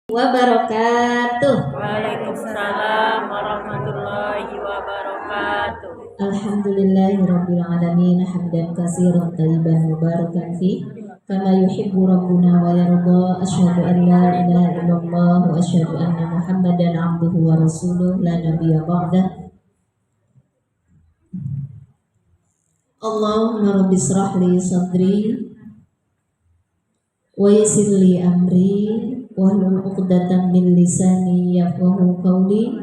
Wabarakatuh. Waalaikumsalam warahmatullahi wabarakatuh. Alhamdulillahirabbil alamin hamdan katsiran thayyiban mubarakan fi kama yuhibbu rabbuna wa yarda. Asyhadu an la ilaha illallah wa asyhadu anna Muhammadan abduhu wa rasuluh la nabiyya ba'dah. Allahumma rabbi israh li sadri wa yassir li amri wahlul 'uqdatam min lisani yafqahu qawli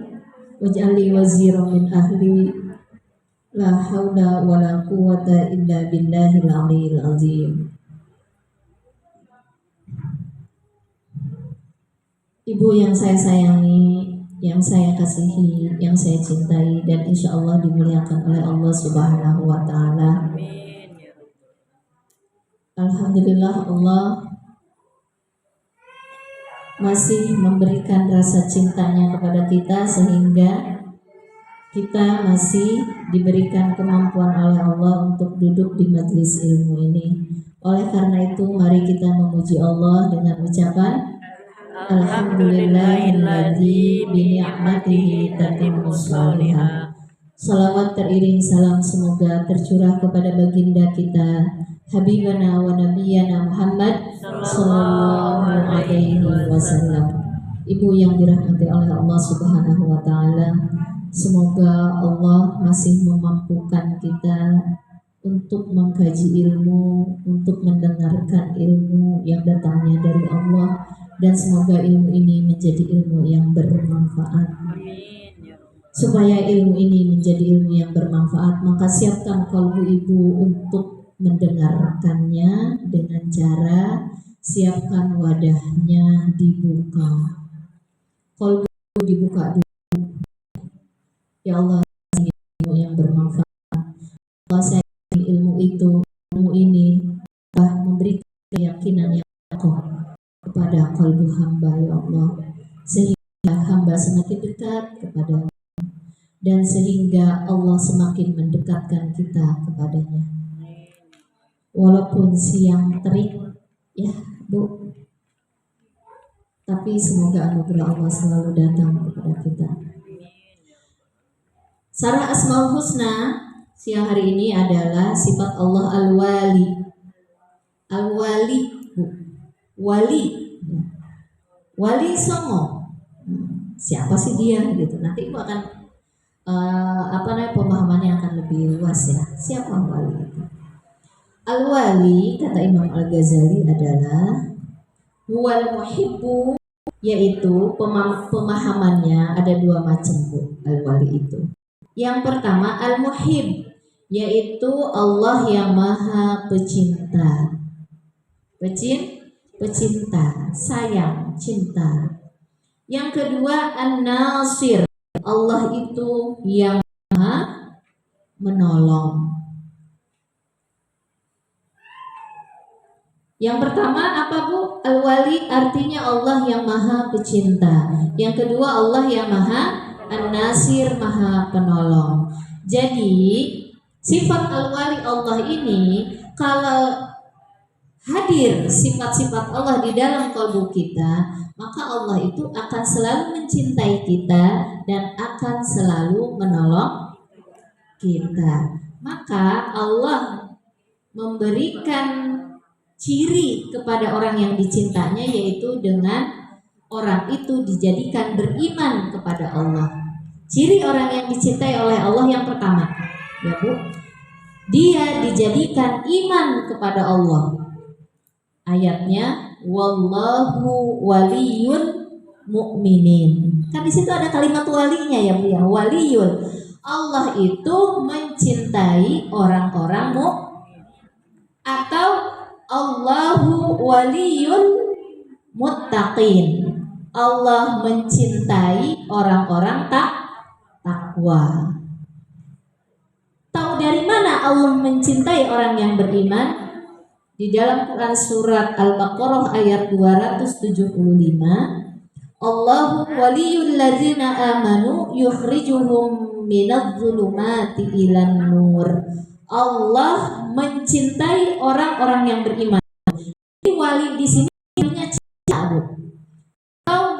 waj'al li waziran min ahli la haula wala quwwata illa billahil aliyil azim. Ibu yang saya sayangi, yang saya kasihi, yang saya cintai, dan insya Allah dimuliakan oleh Allah Subhanahu wa Ta'ala. Alhamdulillah, Allah masih memberikan rasa cintanya kepada kita sehingga kita masih diberikan kemampuan oleh Allah untuk duduk di majelis ilmu ini. Oleh karena itu, mari kita memuji Allah dengan ucapan Alhamdulillahilladzi bi ni'matihi tatimmus shalihat. Salawat teriring salam semoga tercurah kepada baginda kita Habibana wa Nabiyana Muhammad sallallahu alaihi wasallam. Ibu yang dirahmati oleh Allah Subhanahu wa Ta'ala, semoga Allah masih memampukan kita untuk mengkaji ilmu, untuk mendengarkan ilmu yang datangnya dari Allah, dan semoga ilmu ini menjadi ilmu yang bermanfaat. Supaya ilmu ini menjadi ilmu yang bermanfaat, maka siapkan kalbu ibu untuk mendengarkannya dengan cara siapkan wadahnya dibuka. Kalbu dibuka dulu. Ya Allah, ilmu yang bermanfaat. Allah, saya ilmu ini memberikan keyakinan yang kokoh kepada kalbu hamba, ya Allah, sehingga hamba semakin dekat kepada dan sehingga Allah semakin mendekatkan kita kepadanya. Walaupun siang terik, ya Bu, tapi semoga anugerah Allah selalu datang kepada kita. Sarah Asmaul Husna siang hari ini adalah sifat Allah Al-Wali. Al-Wali, Bu. Wali. Wali Songo. Siapa sih dia gitu. Nanti Ibu akan pemahamannya akan lebih luas ya. Siapa wali itu? Al-wali kata Imam Al-Ghazali adalah huwal muhibbu, yaitu pemahamannya ada dua macam, Bu, al-wali itu. Yang pertama al-muhib, yaitu Allah yang maha pecinta. Pecinta, sayang, cinta. Yang kedua an-nasir, Allah itu yang maha menolong. Yang pertama apa, Bu? Al-wali artinya Allah yang maha pecinta. Yang kedua Allah yang maha an-nasir, maha penolong. Jadi sifat al-wali Allah ini, kalau hadir sifat-sifat Allah di dalam kalbu kita, maka Allah itu akan selalu mencintai kita dan akan selalu menolong kita. Maka Allah memberikan ciri kepada orang yang dicintanya, yaitu dengan orang itu dijadikan beriman kepada Allah. Ciri orang yang dicintai oleh Allah yang pertama, ya Bu, dia dijadikan iman kepada Allah. Ayatnya wallahu waliyul mu'minin. Kan di situ ada kalimat walinya ya Bu ya. Waliyul. Allah itu mencintai orang-orang atau Allahu waliyul muttaqin. Allah mencintai orang-orang takwa. Tahu dari mana Allah mencintai orang yang beriman? Di dalam Quran surat Al-Baqarah ayat 275, Allahu waliyul ladzina amanu yukhrijuhum minadh-dhulumati ilan nur. Allah mencintai orang-orang yang beriman. Wali di sini punya cinta, Bu. Kalau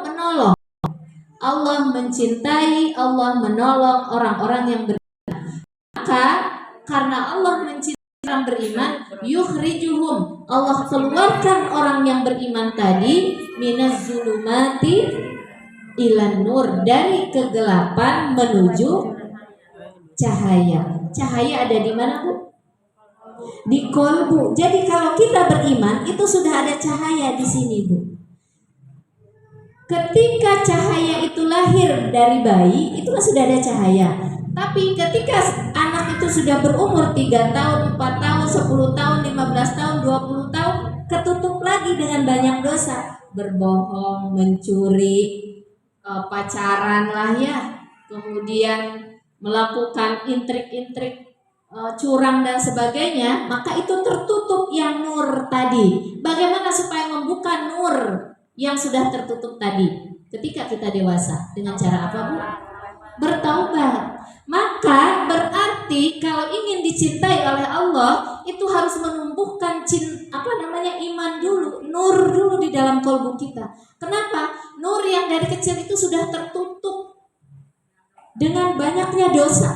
Allah mencintai, Allah menolong orang-orang yang beriman. Maka karena Allah mencintai orang beriman, yukhrijuhum, Allah keluarkan orang yang beriman tadi minaz zulumati ilan nur, dari kegelapan menuju cahaya. Cahaya ada di mana, Bu? Di kolbu. Jadi kalau kita beriman itu sudah ada cahaya di sini, Bu. Ketika cahaya itu lahir dari bayi, itu kan sudah ada cahaya. Tapi ketika anak itu sudah berumur 3 tahun, 4 tahun, 10 tahun, 15 tahun, 20 tahun, ketutup lagi dengan banyak dosa. Berbohong, mencuri, pacaran lah ya. Kemudian melakukan intrik-intrik, curang dan sebagainya, maka itu tertutup yang nur tadi. Bagaimana supaya membuka nur yang sudah tertutup tadi? Ketika kita dewasa, dengan cara apa, Bu? Bertaubat. Maka berarti kalau ingin dicintai oleh Allah, itu harus menumbuhkan iman dulu, nur dulu di dalam kolbu kita. Kenapa? Nur yang dari kecil itu sudah tertutup dengan banyaknya dosa.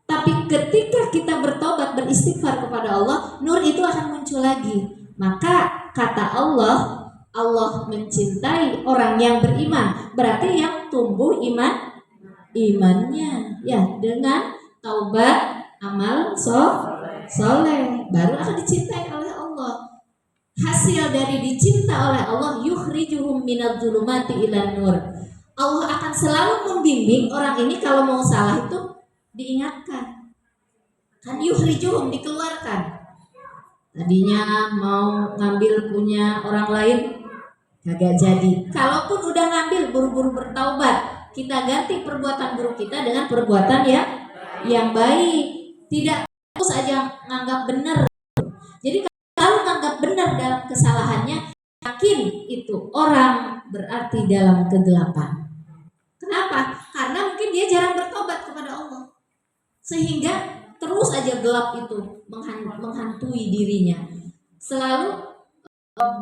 Tapi ketika kita bertobat, beristighfar kepada Allah, nur itu akan muncul lagi. Maka kata Allah, Allah mencintai orang yang beriman. Berarti yang tumbuh imannya ya dengan taubat, amal soleh, baru akan dicintai oleh Allah. Hasil dari dicinta oleh Allah, yukhrijuhum minadz zulumati ilan nur. Allah akan selalu membimbing orang ini kalau mau salah itu diingatkan. Kan yukhrijuhum, dikeluarkan. Tadinya mau ngambil punya orang lain, kagak jadi. Kalaupun udah ngambil, buru-buru bertaubat. Kita ganti perbuatan buruk kita dengan perbuatan yang baik. Tidak terus aja nganggap benar. Jadi kalau nganggap benar dalam kesalahannya, yakin itu orang berarti dalam kegelapan. Kenapa? Karena mungkin dia jarang bertobat kepada Allah, sehingga terus aja gelap itu menghantui dirinya. Selalu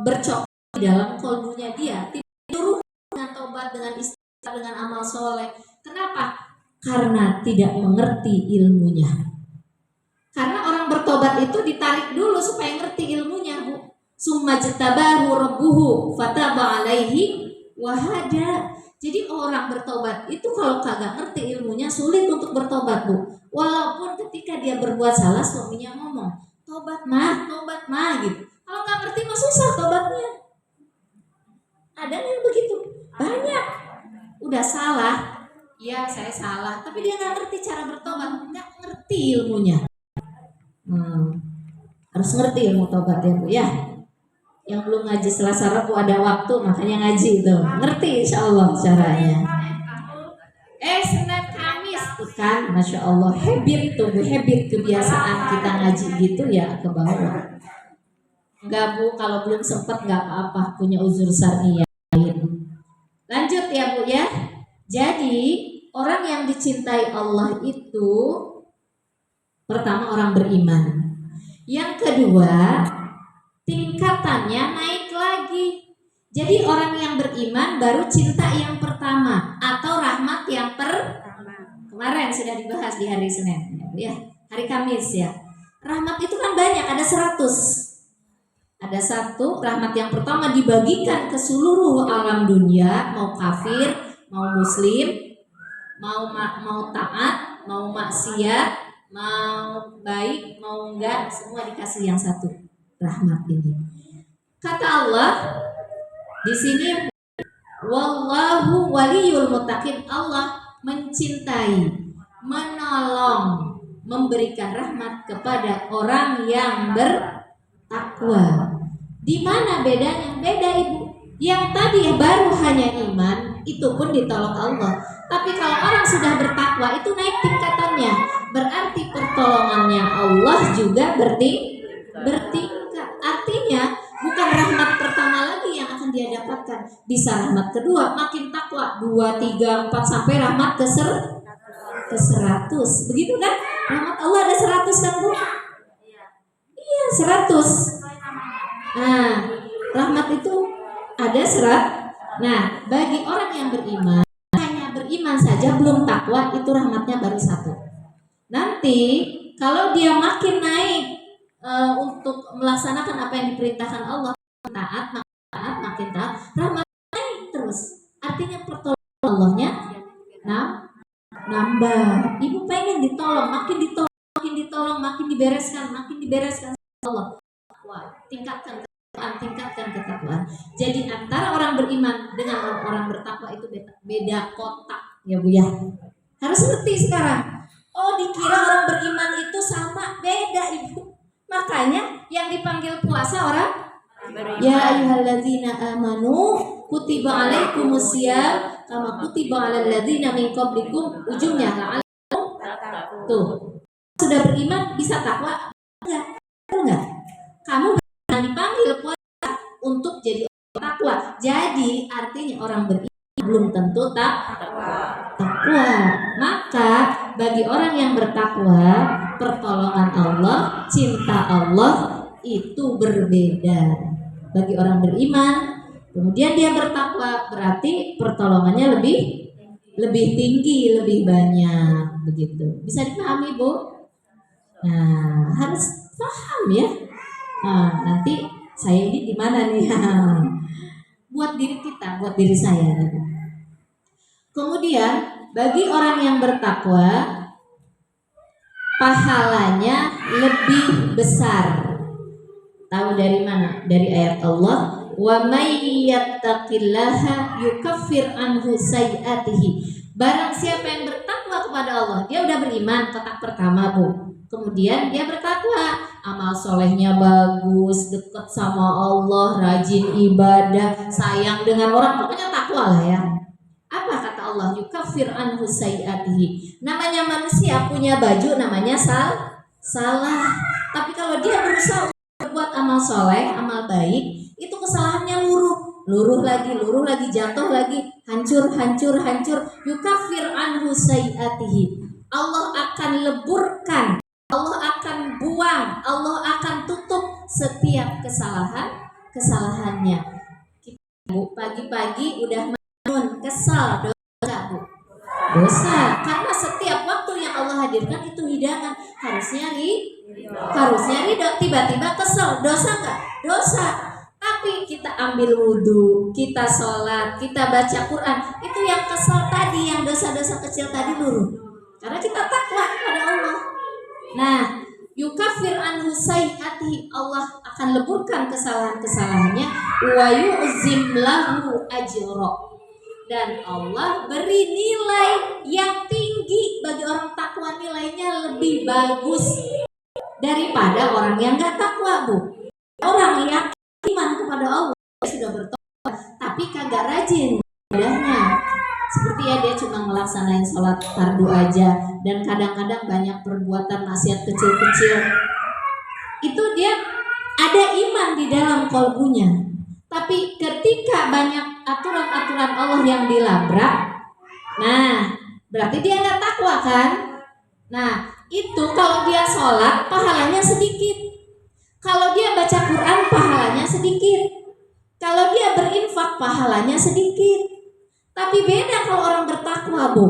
bercokol di dalam kolbunya dia. Tidak dengan tobat, dengan istighfar, dengan amal soleh. Kenapa? Karena tidak mengerti ilmunya. Karena orang bertobat itu ditarik dulu supaya ngerti ilmunya, Bu. Summa jtabahu rabbuhu fataba alaihi wahada. Jadi orang bertobat itu kalau kagak ngerti ilmunya sulit untuk bertobat, Bu. Walaupun ketika dia berbuat salah, suaminya ngomong, tobat mah gitu. Kalau nggak ngerti mah susah tobatnya. Ada yang begitu? Banyak. Udah salah, ya saya salah, tapi dia nggak ngerti cara bertobat, nggak ngerti ilmunya. Harus ngerti ilmu tobat ya, Bu ya. Yang belum ngaji Selasa Rabu ada waktu, makanya ngaji itu. Ngerti insya Allah caranya. Senin Kamis tuh kan, Masya Allah, habit kebiasaan kita ngaji gitu ya ke bawah. Enggak, Bu, kalau belum sempat nggak apa-apa, punya uzur syar'i. Lanjut ya, Bu ya. Jadi orang yang dicintai Allah itu pertama orang beriman. Yang kedua, tingkatannya naik lagi. Jadi orang yang beriman baru cinta yang pertama atau rahmat yang kemarin sudah dibahas di hari Senin ya, hari Kamis ya. Rahmat itu kan banyak, ada 100. Ada satu rahmat yang pertama dibagikan ke seluruh alam dunia, mau kafir, mau muslim, mau taat, mau maksiat, mau baik, mau enggak, semua dikasih yang satu rahmat ini. Kata Allah di sini, wallahu waliyul muttaqin, Allah mencintai, menolong, memberikan rahmat kepada orang yang bertakwa. Di mana bedanya? Beda, Ibu. Yang tadi baru hanya iman, itu pun ditolong Allah. Tapi kalau orang sudah bertakwa, itu naik tingkatannya. Berarti pertolongannya Allah juga bertingkat. Artinya bukan rahmat pertama lagi yang akan dia dapatkan, bisa rahmat kedua, makin takwa 2, 3, 4 sampai rahmat ke 100. Begitu kan? Rahmat Allah ada 100 kan, Bu? Iya, 100. Nah, rahmat itu ada 100. Nah, bagi orang yang beriman hanya saja belum takwa, itu rahmatnya baru satu. Nanti kalau dia makin naik untuk melaksanakan apa yang diperintahkan Allah, makin taat, rahmat naik terus. Artinya pertolongan Allahnya nambah. Ibu pengen ditolong, makin ditolong, makin dibereskan Allah. Wah, tingkatkan ketakwaan. Jadi antara orang beriman dengan orang bertakwa itu beda kotak, ya Bu ya. Harus ngerti sekarang. Oh, dikira orang beriman itu sama, beda Ibu. Makanya yang dipanggil puasa orang beriman. Ya ayyuhalladzina amanu kutiba alaikumusiyam kama kutiba alal ladzina min qablikum, ujungnya la'allakum tuh. Sudah beriman bisa takwa? Enggak. Kamu dipanggil puasa untuk jadi orang takwa. Jadi artinya orang beriman belum tentu takwa. Maka bagi orang yang bertakwa, pertolongan Allah, cinta Allah itu berbeda. Bagi orang beriman, kemudian dia bertakwa, berarti pertolongannya lebih tinggi, lebih banyak, begitu. Bisa dipahami, Bu? Nah, harus paham ya. Nah, nanti saya ini gimana nih? Buat diri kita, buat diri saya. Kemudian bagi orang yang bertakwa, pahalanya lebih besar. Tahu dari mana? Dari ayat Allah, wa may yattaqillaha yukaffir anhu sayiatihi. Barang siapa yang bertakwa kepada Allah, dia udah beriman, kotak pertama Bu. Kemudian dia bertakwa, amal solehnya bagus, dekat sama Allah, rajin ibadah, sayang dengan orang, pokoknya takwa lah ya. Apa kata Allah? Yukaffir anhu sayiatihi. Namanya manusia punya baju namanya salah. Tapi kalau dia berusaha berbuat amal soleh, amal baik, itu kesalahannya luruh lagi, jatuh lagi, hancur. Yukaffir anhu sayiatihi. Allah akan leburkan, Allah akan buang, Allah akan tutup setiap kesalahannya. Bu, pagi-pagi udah kesal, dosa, karena setiap waktu yang Allah hadirkan itu hidangan. Harusnya ridho, tiba-tiba kesel, dosa nggak? Dosa. Tapi kita ambil wudhu, kita sholat, kita baca Quran, itu yang kesel tadi, yang dosa-dosa kecil tadi luruh, karena kita takwa kepada Allah. Nah, yukaffir anhu sayiatihi, Allah akan leburkan kesalahannya, wa yu'zim lahu ajra, dan Allah beri nilai yang tinggi bagi orang takwa, nilainya lebih bagus daripada orang yang gak takwa Bu. Orang yang iman kepada Allah sudah bertobat tapi kagak rajin ibadahnya, seperti ya dia cuma melaksanain sholat fardu aja dan kadang-kadang banyak perbuatan maksiat kecil-kecil, itu dia ada iman di dalam kalbunya, tapi ketika banyak aturan-aturan Allah yang dilabrak, nah berarti dia nggak takwa kan? Nah itu kalau dia sholat pahalanya sedikit, kalau dia baca Quran pahalanya sedikit, kalau dia berinfak pahalanya sedikit. Tapi beda kalau orang bertakwa Bu,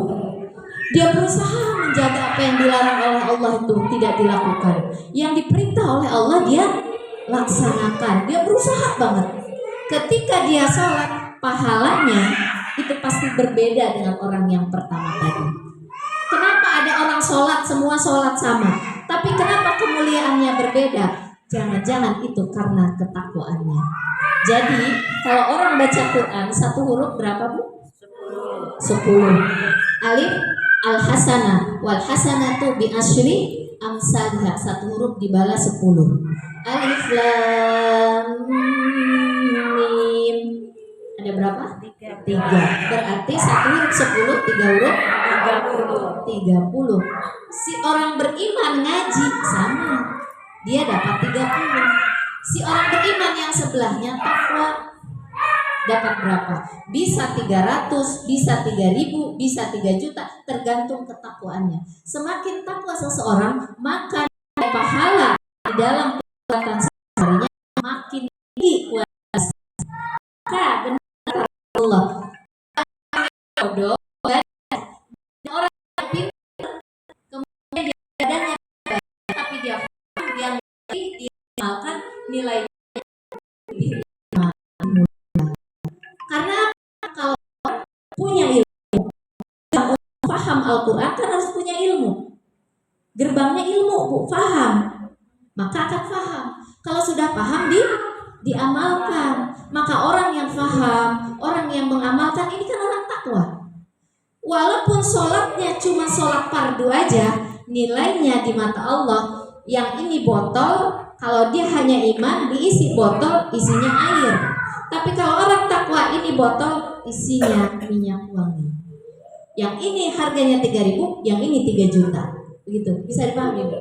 dia berusaha menjaga apa yang dilarang oleh Allah itu tidak dilakukan, yang diperintah oleh Allah dia laksanakan, dia berusaha banget. Ketika dia sholat, pahalanya itu pasti berbeda dengan orang yang pertama tadi. Kenapa ada orang sholat, semua sholat sama, tapi kenapa kemuliaannya berbeda? Jangan-jangan itu karena ketakwaannya. Jadi kalau orang baca Quran, satu huruf berapa Bu? 10. Alif al-hasanah wal hasanatu bi asyri amsalha, satu huruf dibalas 10. Alif lam mim, ada berapa? 3. Berarti satu huruf 10, 3 huruf 30. Si orang beriman ngaji sama, dia dapat 30. Si orang beriman yang sebelahnya takwa dapat berapa? Bisa 300, bisa 3.000, bisa 3 juta, tergantung ketakwaannya. Semakin takwa seseorang, maka pahala di dalam perbuatan seharinya makin tinggi kualitasnya. Maka benar Allah, bodoh punya ilmu. Paham Al-Quran kan harus punya ilmu. Gerbangnya ilmu, Bu, paham. Maka akan paham. Kalau sudah paham diamalkan. Maka orang yang paham, orang yang mengamalkan ini kan orang takwa. Walaupun sholatnya cuma sholat fardu aja, nilainya di mata Allah yang ini botol, kalau dia hanya iman diisi botol isinya air. Tapi kalau orang takwa ini botol isinya minyak wangi. Yang ini harganya 3.000, yang ini 3 juta. Begitu, bisa dipahami, Bu?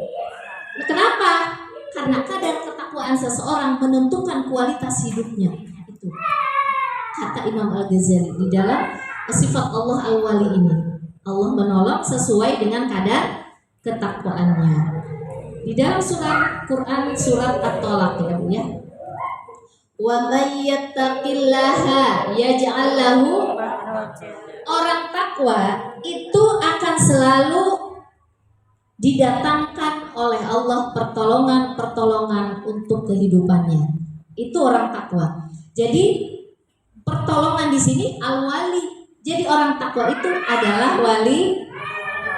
Kenapa? Karena kadar ketakwaan seseorang menentukan kualitas hidupnya. Itu kata Imam Al-Ghazali di dalam sifat Allah Al-Wali ini. Allah menolong sesuai dengan kadar ketakwaannya. Di dalam surat Quran surat At-Tolaq ya, Bu, ya. Wa may yattaqillaha yaj'al lahu, orang takwa itu akan selalu didatangkan oleh Allah pertolongan-pertolongan untuk kehidupannya. Itu orang takwa. Jadi pertolongan di sini al-wali. Jadi orang takwa itu adalah wali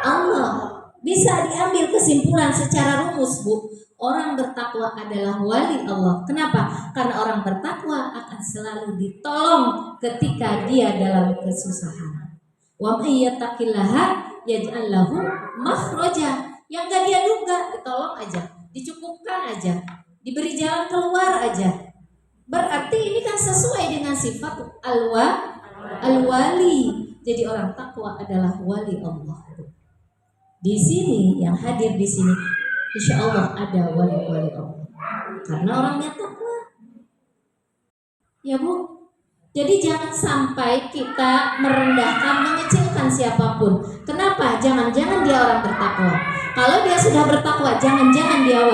Allah. Bisa diambil kesimpulan secara rumus, Bu. Orang bertakwa adalah wali Allah. Kenapa? Karena orang bertakwa akan selalu ditolong ketika dia dalam kesusahan. Wa may yattaqillaha yaj'al lahu makhraja. Yang gak dia duga ditolong aja, dicukupkan aja, diberi jalan keluar aja. Berarti ini kan sesuai dengan sifat al-wali. Jadi orang takwa adalah wali Allah. Di sini yang hadir di sini, insya Allah ada wali-wali Allah. Karena orangnya takwa. Ya, Bu. Jadi jangan sampai kita merendahkan, mengecilkan siapapun. Kenapa? Jangan-jangan dia orang bertakwa. Kalau dia sudah bertakwa, jangan-jangan dia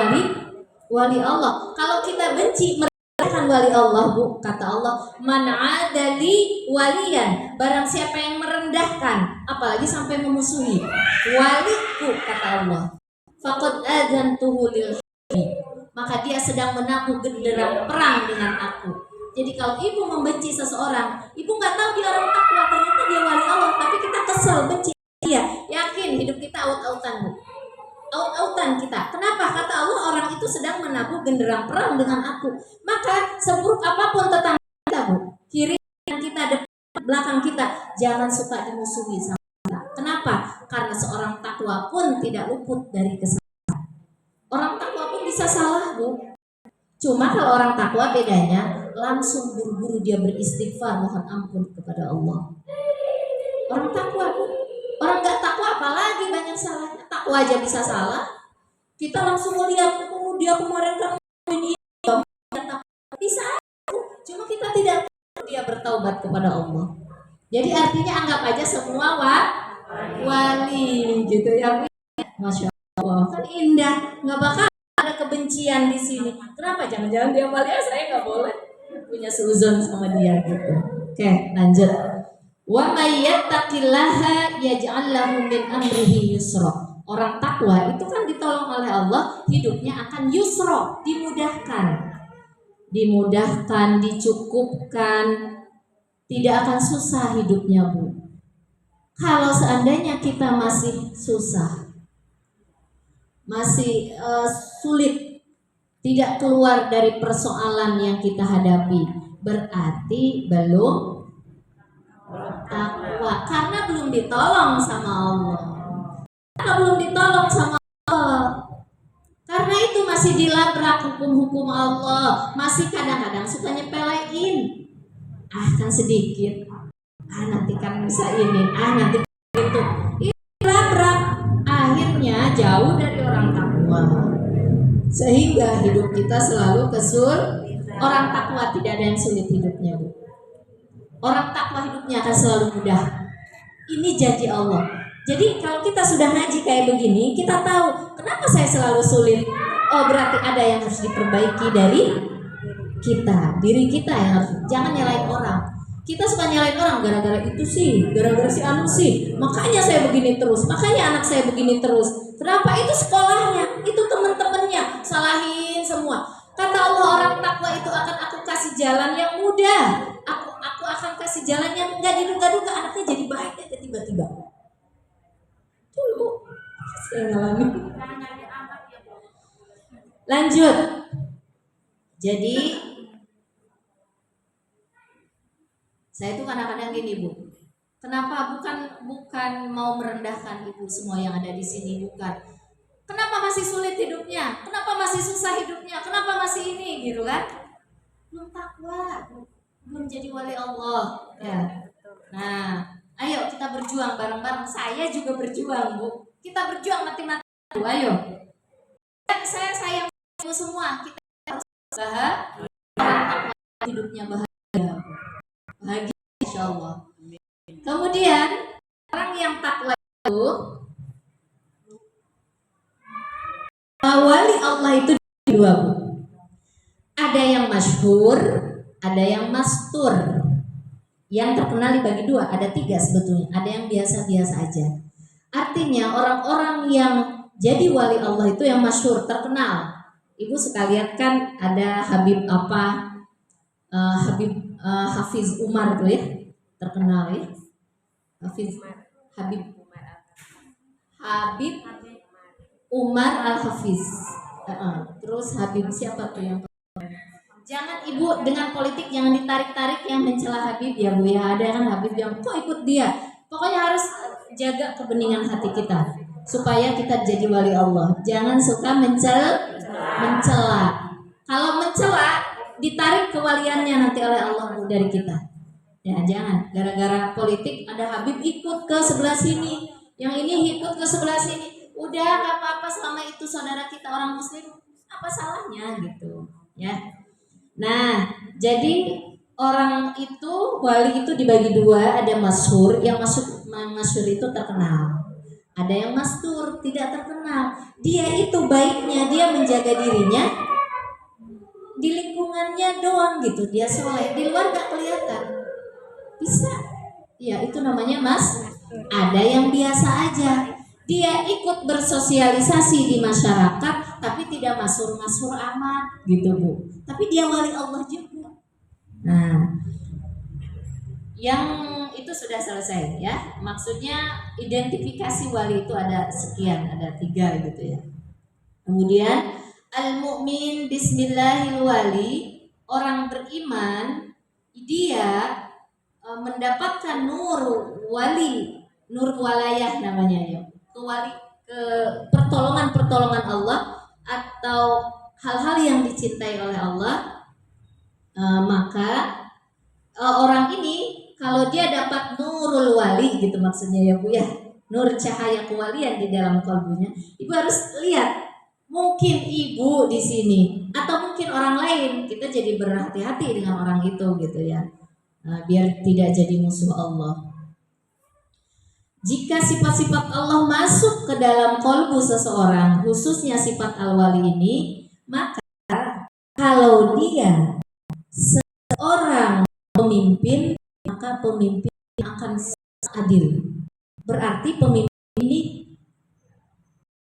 wali Allah. Kalau kita benci merendahkan wali Allah, Bu, kata Allah, man adali waliyan, barang siapa yang merendahkan, apalagi sampai memusuhi waliku, kata Allah, faqad adzantuhu lil harbi, maka dia sedang menabuh genderang perang dengan aku. Jadi kalau ibu membenci seseorang, ibu nggak tahu dia orang takwa, ternyata dia wali Allah, tapi kita kesel benci dia. Yakin hidup kita out-outan, Bu. Out-outan kita. Kenapa? Kata Allah, orang itu sedang menabuh genderang perang dengan aku. Maka seburuk apapun tetangga kita, Bu, kiri kita, depan belakang kita, jangan suka dimusuhi sama kita. Kenapa? Karena seorang takwa pun tidak luput dari kesalahan. Orang takwa pun bisa salah, Bu. Cuma kalau orang takwa bedanya langsung buru-buru dia beristighfar mohon ampun kepada Allah. Orang takwa, orang gak takwa apalagi banyak salahnya. Takwa aja bisa salah. Kita langsung melihat dia kemarin kan ini bisa. Cuma kita tidak tahu dia bertaubat kepada Allah. Jadi artinya anggap aja semua wali gitu ya. Masya Allah, kan indah, nggak bakal ada kebencian di sini. Kenapa? Jangan-jangan dia wali, saya nggak boleh punya seuzon sama dia gitu. Oke, lanjut. Wa may yattaqillaha yaj'al lahu min amrihi yusra. Orang takwa itu kan ditolong oleh Allah, hidupnya akan yusra, dimudahkan, dicukupkan, tidak akan susah hidupnya, Bu. Kalau seandainya kita masih susah, masih sulit, tidak keluar dari persoalan yang kita hadapi, berarti belum takwa, karena belum ditolong sama Allah. Karena belum ditolong sama Allah. Karena itu masih dilabrak hukum-hukum Allah, masih kadang-kadang suka nyepelein. Kan sedikit. Nanti kan bisa ini, nanti itu. Ini dilabrak. Akhirnya jauh dari orang takwa. Sehingga hidup kita selalu orang takwa tidak ada yang sulit hidupnya, Bu. Orang takwa hidupnya akan selalu mudah. Ini janji Allah. Jadi kalau kita sudah ngaji kayak begini, kita tahu kenapa saya selalu sulit. Oh, berarti ada yang harus diperbaiki dari kita, diri kita yang harus. Jangan nyalain orang. Kita suka nyalain orang gara-gara itu sih, gara-gara si anu sih. Makanya saya begini terus, makanya anak saya begini terus. Kenapa? Itu sekolahnya, itu teman-temannya, salahin semua. Kata Allah, orang takwa itu akan aku kasih jalan yang mudah. Aku aku akan kasih jalan yang nggak diduga-duga, anaknya jadi baik aja tiba-tiba. Dulu saya ngalami. Lanjut. Jadi saya tuh kadang-kadang gini Bu, kenapa bukan mau merendahkan ibu semua yang ada di sini, bukan. Kenapa masih sulit hidupnya? Kenapa masih susah hidupnya? Kenapa masih ini gitu kan? Belum takwa, belum jadi wali Allah. Ya. Nah, ayo kita berjuang bareng-bareng. Saya juga berjuang Bu. Kita berjuang mati-mati. Ayo. Saya sayang ibu semua. Kita harus bahagia, hidupnya bahagia. Bahagia insya Allah. Kemudian orang yang takwa itu, wali Allah itu dua Bu. Ada yang masyhur, ada yang mastur. Yang terkenal dibagi dua, ada tiga sebetulnya. Ada yang biasa-biasa aja. Artinya orang-orang yang jadi wali Allah itu yang masyhur, terkenal. Ibu suka lihat kan ada Habib apa, Hafiz Umar tuh ya, terkenal ya. Habib Umar Al-Hafiz. Terus Habib siapa tuh yang? Jangan ibu dengan politik jangan ditarik-tarik yang mencela Habib ya Bu ya. Ada kan Habib yang kok ikut dia. Pokoknya harus jaga kebeningan hati kita supaya kita jadi wali Allah. Jangan suka mencela. Kalau mencela ditarik kewaliannya nanti oleh Allah dari kita. Ya jangan gara-gara politik ada Habib ikut ke sebelah sini, yang ini ikut ke sebelah sini. Udah gak apa-apa selama itu saudara kita orang muslim, apa salahnya gitu ya. Nah, jadi orang itu wali itu dibagi dua, ada masyhur, yang masyhur itu terkenal. Ada yang mastur, tidak terkenal. Dia itu baiknya dia menjaga dirinya di lingkungannya doang gitu. Dia soleh, di luar gak kelihatan. Bisa. Ya, itu namanya mas. Ada yang biasa aja. Dia ikut bersosialisasi di masyarakat tapi tidak masur-masur amat gitu Bu. Tapi dia wali Allah juga. Nah, yang itu sudah selesai ya. Maksudnya identifikasi wali itu ada sekian, ada 3 gitu ya. Kemudian al-mu'min bismillahil wali, orang beriman dia mendapatkan nur wali, nur walayah namanya ya. Ke pertolongan Allah atau hal-hal yang dicintai oleh Allah, maka orang ini kalau dia dapat nurul wali gitu maksudnya ya Bu ya, nur cahaya kewalian di dalam kalbunya, ibu harus lihat mungkin ibu di sini atau mungkin orang lain, kita jadi berhati-hati dengan orang itu gitu ya, biar tidak jadi musuh Allah. Jika sifat-sifat Allah masuk ke dalam kalbu seseorang, khususnya sifat al-wali ini, maka kalau dia seorang pemimpin, maka pemimpin akan adil. Berarti pemimpin ini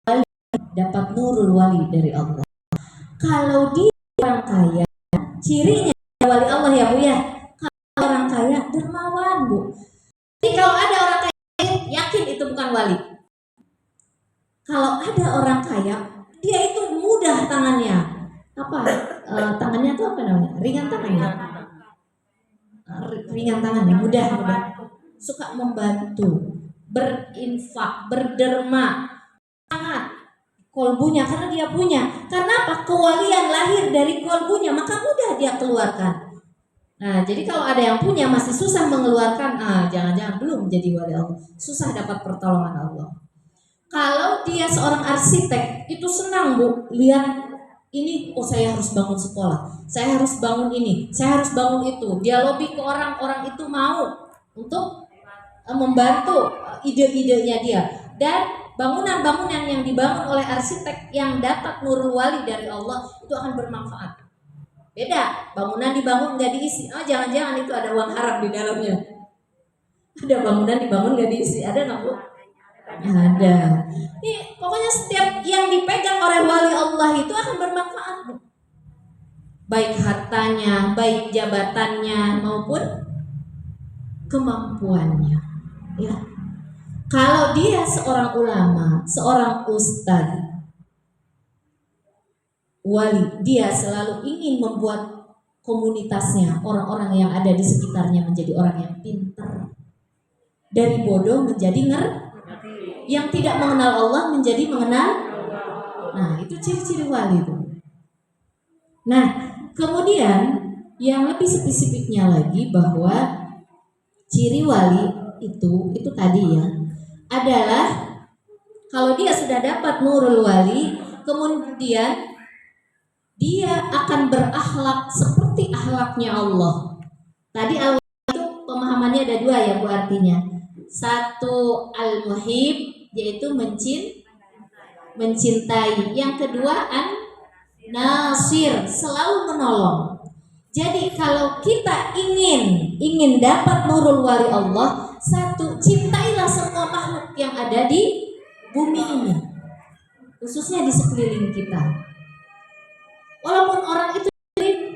wali, dapat nurul wali dari Allah. Kalau dia orang kaya, cirinya wali Allah ya Bu ya. Kalau orang kaya dermawan Bu. Jadi kalau ada orang kaya yakin itu bukan wali. Kalau ada orang kaya, dia itu mudah tangannya. Apa? Tangannya itu apa namanya? Ringan tangannya. Ringan tangannya, mudah. Suka membantu, berinfak, berderma, sangat kolbunya karena dia punya. Karena apa? Kewalian lahir dari kolbunya, maka mudah dia keluarkan. Nah, jadi kalau ada yang punya masih susah mengeluarkan, jangan-jangan belum jadi wali Allah, susah dapat pertolongan Allah. Kalau dia seorang arsitek, itu senang Bu, lihat ini, saya harus bangun sekolah, saya harus bangun ini, saya harus bangun itu. Dia lobby ke orang itu mau untuk membantu ide-idenya dia. Dan bangunan-bangunan yang dibangun oleh arsitek yang dapat nurul wali dari Allah itu akan bermanfaat. Beda, bangunan dibangun nggak diisi. Jangan-jangan itu ada uang haram di dalamnya. Ada bangunan dibangun nggak diisi, ada nggak Bu? Ada. Nih, pokoknya setiap yang dipegang oleh wali Allah itu akan bermanfaat Bu. Baik hartanya, baik jabatannya maupun kemampuannya. Ya. Kalau dia seorang ulama, seorang ustadz, wali, dia selalu ingin membuat komunitasnya, orang-orang yang ada di sekitarnya menjadi orang yang pintar. Dari bodoh menjadi yang tidak mengenal Allah menjadi mengenal. Nah, itu ciri-ciri wali itu. Nah, kemudian yang lebih spesifiknya lagi bahwa ciri wali itu tadi ya, adalah kalau dia sudah dapat nurul wali, kemudian dia akan berakhlak seperti akhlaknya Allah. Tadi Allah itu pemahamannya ada dua ya Bu artinya. Satu al-muhib, yaitu mencintai. Yang kedua an-nasir, selalu menolong. Jadi kalau kita ingin dapat nurul wali Allah, satu, cintailah semua makhluk yang ada di bumi ini, khususnya di sekeliling kita. Walaupun orang itu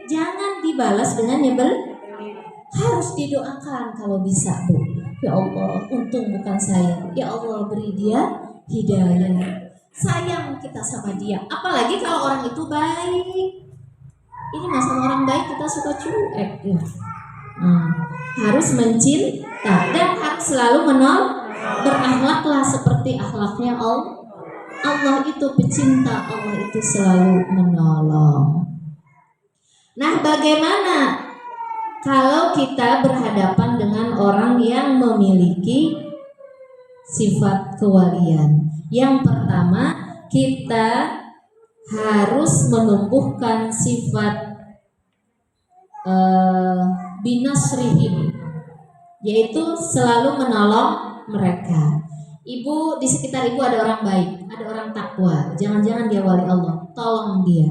jangan dibalas dengan nyebel, harus didoakan kalau bisa Bu. Ya Allah, untung bukan saya. Ya Allah, beri dia hidayah. Sayang kita sama dia. Apalagi kalau orang itu baik. Ini masalah orang baik kita suka cuek ya. Harus mencinta dan harus selalu berakhlaklah seperti akhlaknya Allah. Allah itu pecinta, Allah itu selalu menolong. Nah, bagaimana kalau kita berhadapan dengan orang yang memiliki sifat kewalian? Yang pertama, kita harus menumbuhkan sifat binasrihim, yaitu selalu menolong mereka. Ibu, di sekitar ibu ada orang baik, ada orang takwa, jangan-jangan dia wali Allah, tolong dia,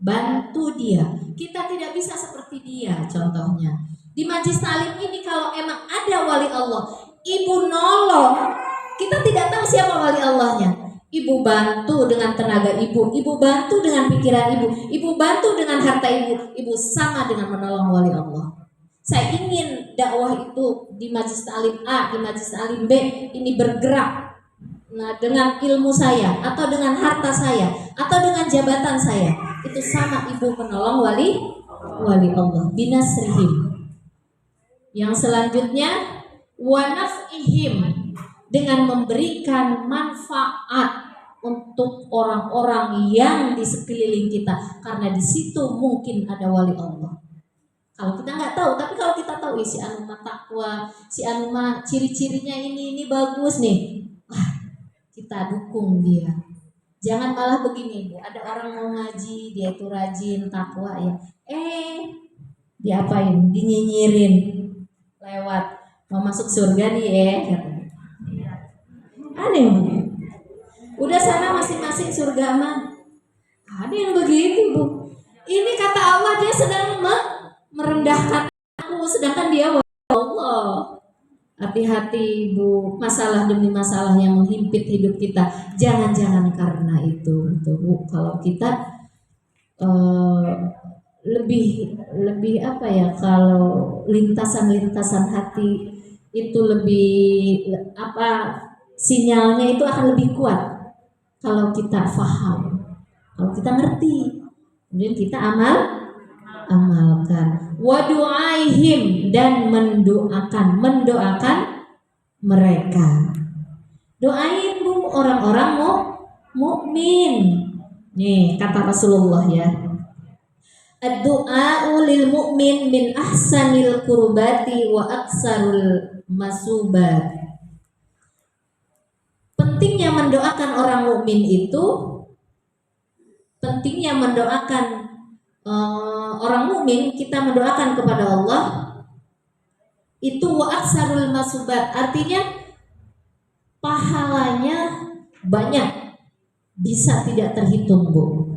bantu dia. Kita tidak bisa seperti dia. Contohnya di majlis taklim ini, kalau emang ada wali Allah, ibu nolong, kita tidak tahu siapa wali Allahnya. Ibu bantu dengan tenaga ibu bantu dengan pikiran ibu bantu dengan harta ibu sama dengan menolong wali Allah. Saya ingin dakwah itu di majlis taklim A, di majlis taklim B ini bergerak. Nah, dengan ilmu saya atau dengan harta saya atau dengan jabatan saya, itu sama ibu menolong wali Allah, binasrihim. Yang selanjutnya wanafihim, dengan memberikan manfaat untuk orang-orang yang di sekeliling kita, karena di situ mungkin ada wali Allah. Kalau kita nggak tahu, tapi kalau kita tahu si anu mah takwa, si anu mah ciri-cirinya ini bagus nih, wah, kita dukung dia. Jangan malah begini Bu, ada orang mau ngaji, dia itu rajin takwa ya, diapain? Dinyinyirin lewat, mau masuk surga dia katanya. Aneh begitu. Udah sana masing-masing surga mah. Ada yang begitu Bu. Ini kata Allah, dia sedang merendahkan aku, sedangkan dia Allah. Hati-hati Bu, masalah demi masalah yang menghimpit hidup kita, jangan-jangan karena itu Bu. Kalau kita lebih apa ya, kalau lintasan-lintasan hati itu lebih apa, sinyalnya itu akan lebih kuat kalau kita faham, kalau kita ngerti, kemudian kita amalkan. Wa du'aihim, dan mendoakan mereka. Doain Bu orang-orang mukmin. Nih kata Rasulullah ya. Ad-du'a'u lil mu'min min ahsanil qurbati wa aksarul masubat. Pentingnya mendoakan orang mukmin itu, pentingnya mendoakan orang mukmin, kita mendoakan kepada Allah itu wa aksarul masubat, artinya pahalanya banyak, bisa tidak terhitung Bu.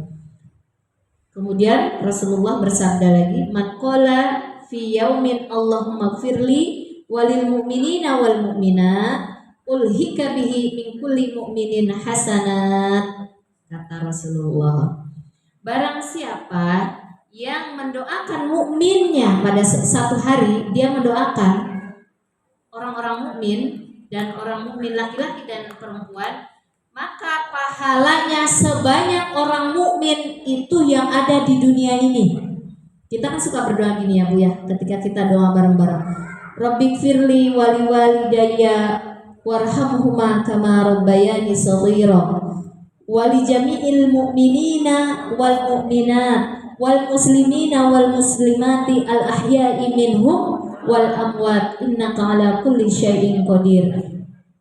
Kemudian Rasulullah bersabda lagi, man qala fi yaumin Allahumma gfirli walil mu'minina wal mu'minat ulhika bihi min kulli mu'minin hasanat. Kata Rasulullah, barang siapa yang mendoakan mukminnya pada satu hari, dia mendoakan orang-orang mukmin dan orang mukmin laki-laki dan perempuan, maka pahalanya sebanyak orang mukmin itu yang ada di dunia ini. Kita kan suka berdoa gini ya Bu ya, ketika kita doa bareng-bareng. Rabbighfirli wali walidayya warhamhuma kama rabbayani shaghira wali jami'il mu'minina wal mu'minat wal muslimina wal muslimati al ahya'i minhum wal amwat innaka ala kulli syai'in qadir.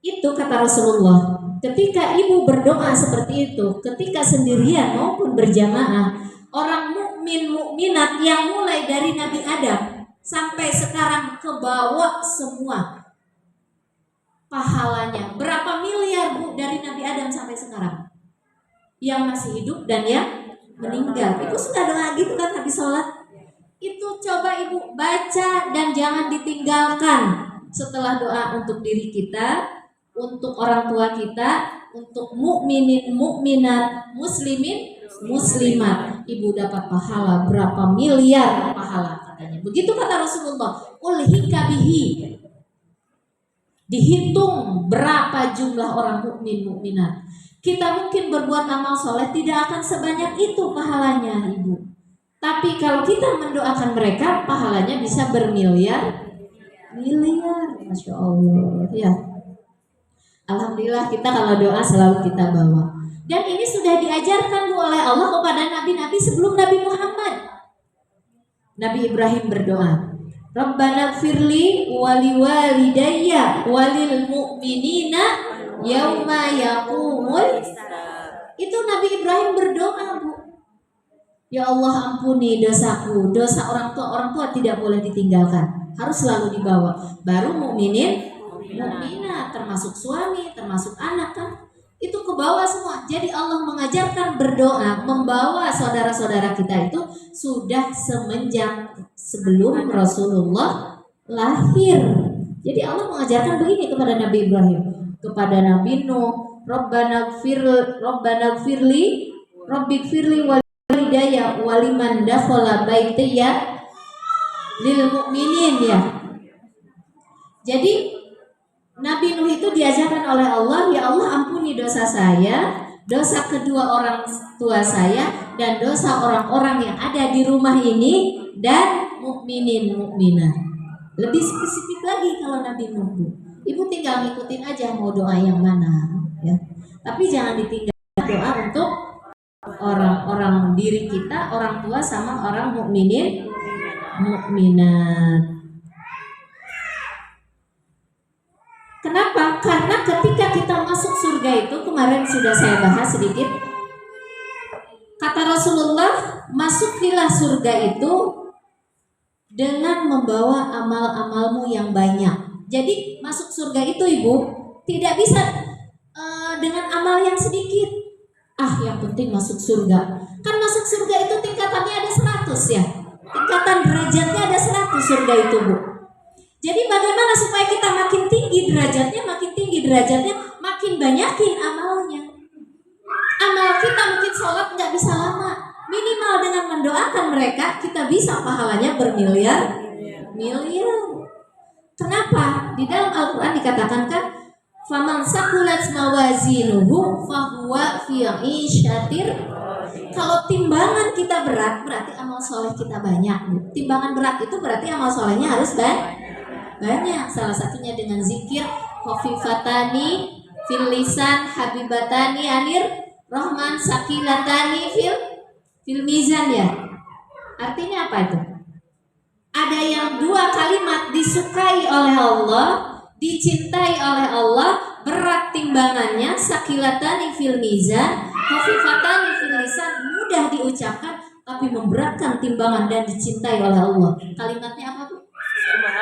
Itu kata Rasulullah. Ketika ibu berdoa seperti itu, ketika sendirian maupun berjamaah, orang mukmin mukminat yang mulai dari Nabi Adam sampai sekarang ke bawah semua pahalanya. Berapa miliar Bu dari Nabi Adam sampai sekarang? Yang masih hidup dan yang meninggal. Ibu sudah doa gitu kan habis sholat? Itu coba ibu baca dan jangan ditinggalkan setelah doa untuk diri kita, untuk orang tua kita, untuk mukminin mukminat, muslimin muslimat. Ibu dapat pahala berapa miliar pahala katanya. Begitu kata Rasulullah. Ulhika bihi. Dihitung berapa jumlah orang mukmin mukminat. Kita mungkin berbuat amal soleh tidak akan sebanyak itu pahalanya ibu. Tapi kalau kita mendoakan mereka, pahalanya bisa bermiliar, Masya Allah. Ya, alhamdulillah kita kalau doa selalu kita bawa. Dan ini sudah diajarkan oleh Allah kepada nabi-nabi sebelum Nabi Muhammad. Nabi Ibrahim berdoa, Rabbana firli wali walidayya walil mu'minina yauma yaqumul. Itu Nabi Ibrahim berdoa Bu. Ya Allah ampuni dosaku, dosa orang tua tidak boleh ditinggalkan, harus selalu dibawa. Baru mukminin, mukminat, termasuk suami, termasuk anak kan, itu ke bawah semua. Jadi Allah mengajarkan berdoa, membawa saudara-saudara kita itu sudah semenjak sebelum Rasulullah lahir. Jadi Allah mengajarkan begini kepada Nabi Ibrahim, kepada Nabi Nuh, Rabbana gfirli walidayya waliman dakhala baitiya lil mu'minin ya. Jadi Nabi Nuh itu diajarkan oleh Allah, ya Allah ampuni dosa saya, dosa kedua orang tua saya, dan dosa orang-orang yang ada di rumah ini dan mukminin mukminat. Lebih spesifik lagi kalau Nabi Nuh. Ibu tinggal ngikutin aja mau doa yang mana ya. Tapi jangan ditinggal doa untuk orang-orang diri kita, orang tua sama orang mukminin mukminat. Kenapa? Karena ketika kita masuk surga itu, kemarin sudah saya bahas sedikit. Kata Rasulullah, masukilah surga itu dengan membawa amal-amalmu yang banyak. Jadi masuk surga itu ibu tidak bisa dengan amal yang sedikit. Yang penting masuk surga. Kan masuk surga itu tingkatannya ada 100 ya. Tingkatan derajatnya ada 100 surga itu Bu. Jadi bagaimana supaya kita makin tinggi derajatnya, makin banyakin amalnya. Amal kita mungkin sholat nggak bisa lama. Minimal dengan mendoakan mereka, kita bisa pahalanya bermiliar. Kenapa? Di dalam Al-Quran dikatakan kan, faman sakulat mawazinuhu fahuwa fi 'isyatir. Kalau timbangan kita berat, berarti amal soleh kita banyak. Timbangan berat itu berarti amal solehnya harus banyak. Salah satunya dengan zikir, khafifatani fil lisan, habibatani anir rahman, sakilatani fil mizan ya. Artinya apa itu? Ada yang 2 kalimat disukai oleh Allah, dicintai oleh Allah, berat timbangannya, sakilatani fil mizan, khafifatani fil lisan, mudah diucapkan tapi memberatkan timbangan dan dicintai oleh Allah. Kalimatnya apa Bu?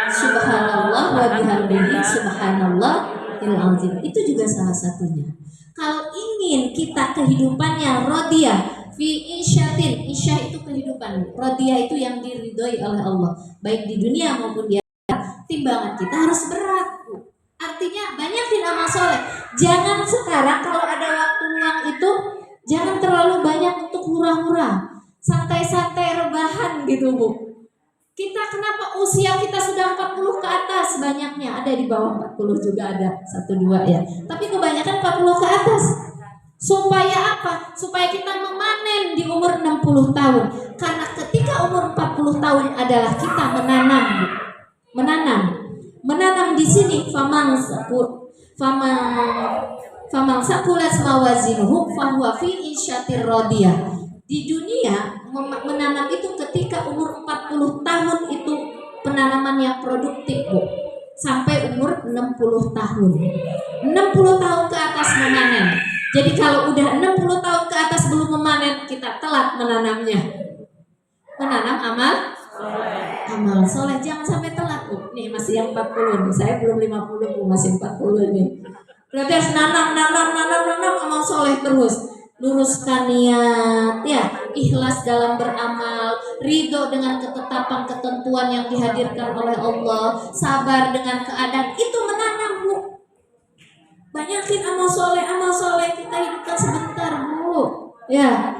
Subhanallah wa bihamdihi subhanallahil azim. Itu juga salah satunya. Kalau ingin kita kehidupannya radiyah fi isyatin, isyah itu kehidupan, radiyah itu yang diridhoi oleh Allah, baik di dunia maupun di akhirat. Timbangan kita harus berat Bu. Artinya banyakin amal soleh. Jangan sekarang kalau ada waktu luang itu jangan terlalu banyak untuk hura-hura, santai-santai rebahan gitu Bu. Kita kenapa usia kita sudah 40 ke atas banyaknya, ada di bawah 40 juga ada, 1-2 ya. Tapi kebanyakan 40 ke atas. Supaya apa? Supaya kita memanen di umur 60 tahun. Karena ketika umur 40 tahun adalah kita menanam. Menanam di sini famang sakulas mawazinuhu fahuwa fi isyatir radiyah. Di dunia menanam itu ketika umur 40 tahun itu penanaman yang produktif, Bu. Sampai umur 60 tahun. 60 tahun ke atas memanen. Jadi kalau udah 60 tahun ke atas belum memanen, kita telat menanamnya. Menanam amal soleh, jangan sampai telat, Bu. Nih masih yang 40 nih, saya belum 50, Bu, masih 40 nih. Berarti harus nanam amal soleh terus. Luruskan niat, ya, ikhlas dalam beramal, ridho dengan ketetapan ketentuan yang dihadirkan oleh Allah, sabar dengan keadaan, itu menanam, Bu. Banyakin amal soleh kita hidupkan sebentar, Bu. Ya,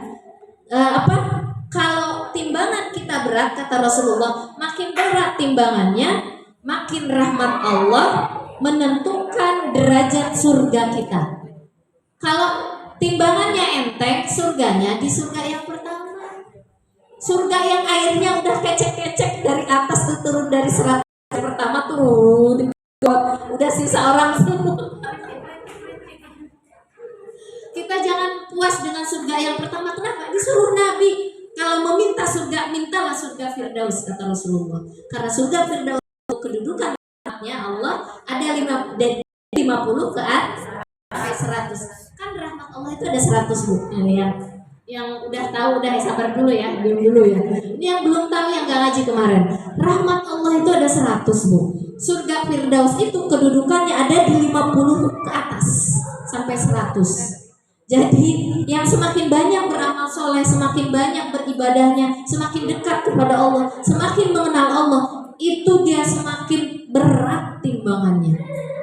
kalau timbangan kita berat, kata Rasulullah, makin berat timbangannya, makin rahmat Allah menentukan derajat surga kita. Kalau timbangannya enteng, surganya di surga yang pertama. Surga yang airnya udah kecek-kecek dari atas tuh, turun dari 100 pertama turun, udah sisa orang semua. Kita jangan puas dengan surga yang pertama. Kenapa? Disuruh Nabi kalau meminta surga, mintalah surga Firdaus, kata Rasulullah. Karena surga Firdaus kedudukan Allah ada 50 ke atas sampai 100. Kan rahmat Allah itu ada 100, Bu. Yang udah tahu udah sabar dulu ya, dulu ya. Ini yang belum tahu, yang gak ngaji kemarin. Rahmat Allah itu ada 100, Bu. Surga Firdaus itu kedudukannya ada di 50 ke atas sampai 100. Jadi yang semakin banyak beramal soleh, semakin banyak beribadahnya, semakin dekat kepada Allah, semakin mengenal Allah, itu dia semakin berat timbangannya.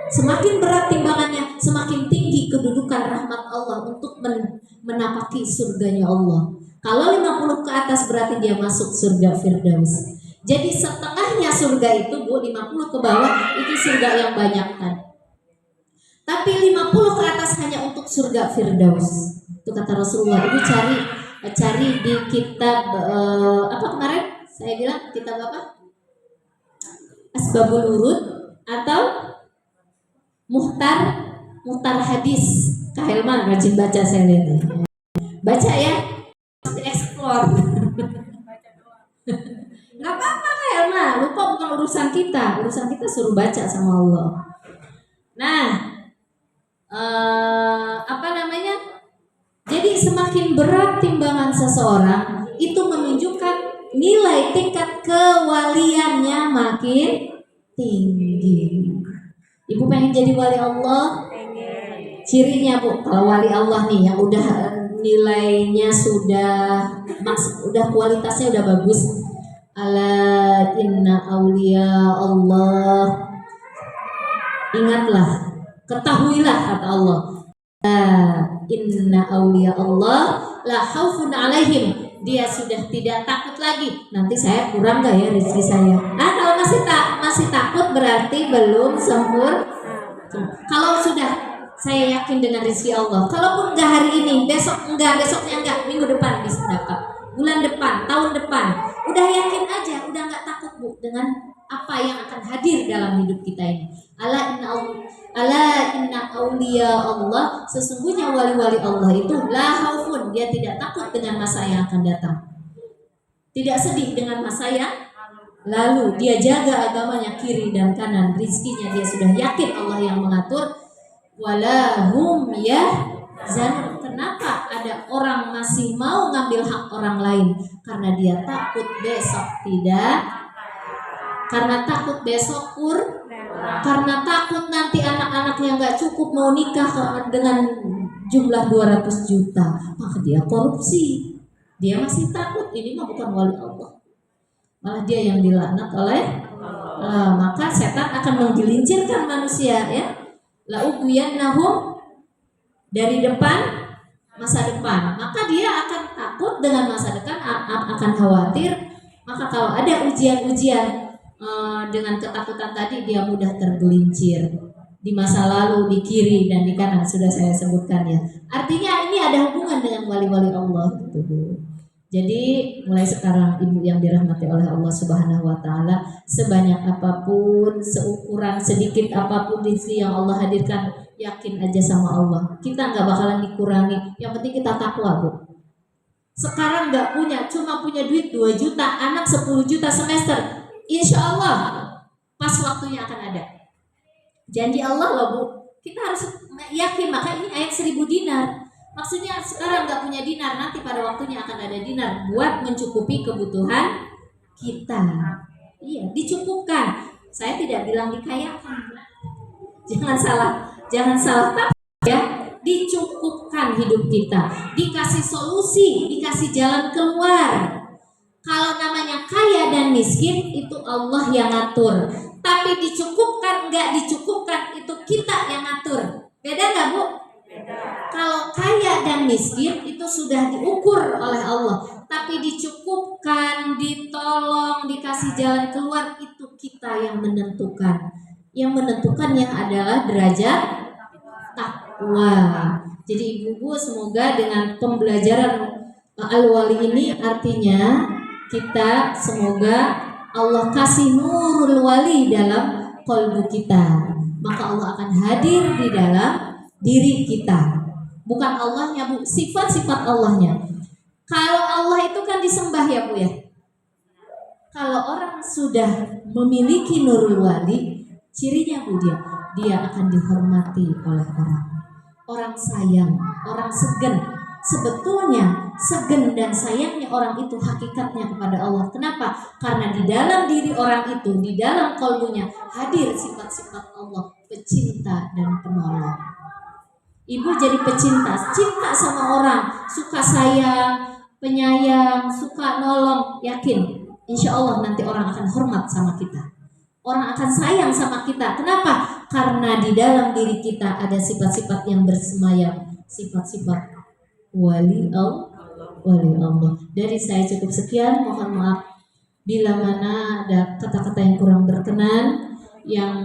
Semakin berat timbangannya, semakin tinggi kedudukan rahmat Allah untuk menapaki surganya Allah. Kalau 50 ke atas berarti dia masuk surga Firdaus. Jadi setengahnya surga itu, Bu, 50 ke bawah itu surga yang banyak kan. Tapi 50 ke atas hanya untuk surga Firdaus. Itu kata Rasulullah. Ibu cari di kitab apa kemarin? Saya bilang kitab apa? Asbabul Wurud atau Muhtar hadis. Kak Helman rajin baca, saya lihat. Baca ya, pasti explore. Nggak apa-apa Kak Helman, lupa bukan urusan kita. Urusan kita suruh baca sama Allah. Nah, jadi semakin berat timbangan seseorang, itu menunjukkan nilai tingkat kewaliannya makin tinggi. Ibu pengen jadi wali Allah? Cirinya, Bu, kalau wali Allah nih yang udah nilainya sudah kualitasnya udah bagus. Ala inna auliya Allah. Ingatlah, ketahuilah kata Allah. Inna auliya Allah la khaufun alaihim. Dia sudah tidak takut lagi. Nanti saya kurang gak ya rezeki saya? Kalau masih takut berarti belum sempurna. Kalau sudah, saya yakin dengan rezeki Allah. Kalaupun enggak hari ini, besoknya enggak, minggu depan bisa dapat. Bulan depan, tahun depan. Udah yakin aja, udah enggak takut, Bu, dengan apa yang akan hadir dalam hidup kita ini. Ala inna auliya Allah, sesungguhnya wali-wali Allah itu la khaufun, dia tidak takut dengan masa yang akan datang. Tidak sedih dengan masa yang lalu. Dia jaga agamanya kiri dan kanan, rizkinya dia sudah yakin Allah yang mengatur. Walahum yahzanun. Kenapa ada orang masih mau ngambil hak orang lain? Karena dia takut besok karena takut besok karena takut nanti anak-anaknya nggak cukup mau nikah dengan jumlah 200 juta, maka dia korupsi. Dia masih takut, ini mah bukan wali Allah, malah dia yang dilaknat oleh maka setan akan menggelincirkan manusia ya. La'ubiyannahum, dari masa depan, maka dia akan takut dengan masa depan, akan khawatir Maka kalau ada ujian-ujian dengan ketakutan tadi, dia mudah tergelincir di masa lalu, di kiri dan di kanan, sudah saya sebutkan ya. Artinya ini ada hubungan dengan wali-wali Allah gitu Bu. Jadi mulai sekarang ibu yang dirahmati oleh Allah Subhanahu wa taala, sebanyak apapun, seukuran sedikit apapun rezeki yang Allah hadirkan, yakin aja sama Allah. Kita nggak bakalan dikurangi. Yang penting kita takwa, Bu. Sekarang nggak punya, cuma punya duit 2 juta, anak 10 juta semester. Insya Allah pas waktunya akan ada. Janji Allah loh Bu. Kita harus yakin, maka ini ayat 1000 dinar. Maksudnya sekarang nggak punya dinar, nanti pada waktunya akan ada dinar buat mencukupi kebutuhan kita. Iya, dicukupkan. Saya tidak bilang dikayakan. Jangan salah ya. Dicukupkan hidup kita, dikasih solusi, dikasih jalan keluar. Kalau namanya kaya dan miskin itu Allah yang ngatur. Tapi dicukupkan nggak dicukupkan itu kita yang ngatur. Beda nggak Bu? Kalau kaya dan miskin itu sudah diukur oleh Allah, tapi dicukupkan, ditolong, dikasih jalan keluar itu kita yang menentukan. Yang menentukannya adalah derajat takwa. Jadi ibu-ibu semoga dengan pembelajaran Al-Wali ini artinya kita semoga Allah kasih nurul wali dalam qalbu kita. Maka Allah akan hadir di dalam diri kita, bukan Allahnya Bu, sifat-sifat Allahnya. Kalau Allah itu kan disembah ya Bu ya. Kalau orang sudah memiliki nurul wali, cirinya Bu, dia akan dihormati oleh orang sayang, orang segen. Sebetulnya segen dan sayangnya orang itu hakikatnya kepada Allah. Kenapa? Karena di dalam diri orang itu, di dalam kalbunya hadir sifat-sifat Allah, pecinta dan penolong. Ibu jadi pecinta, cinta sama orang, suka sayang, penyayang, suka nolong, yakin insya Allah nanti orang akan hormat sama kita. Orang akan sayang sama kita. Kenapa? Karena di dalam diri kita ada sifat-sifat yang bersemayam, sifat-sifat wali Allah. Dari saya cukup sekian, mohon maaf bila mana ada kata-kata yang kurang berkenan, yang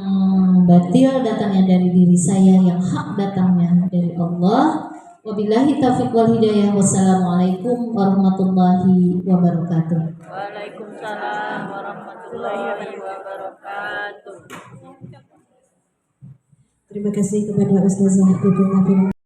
batil datangnya dari diri saya, yang hak datangnya dari Allah. Wabillahi taufiq wal hidayah. Wassalamualaikum warahmatullahi wabarakatuh. Waalaikumsalam warahmatullahi wabarakatuh. Terima kasih kepada Ustazah Ibu Nafi.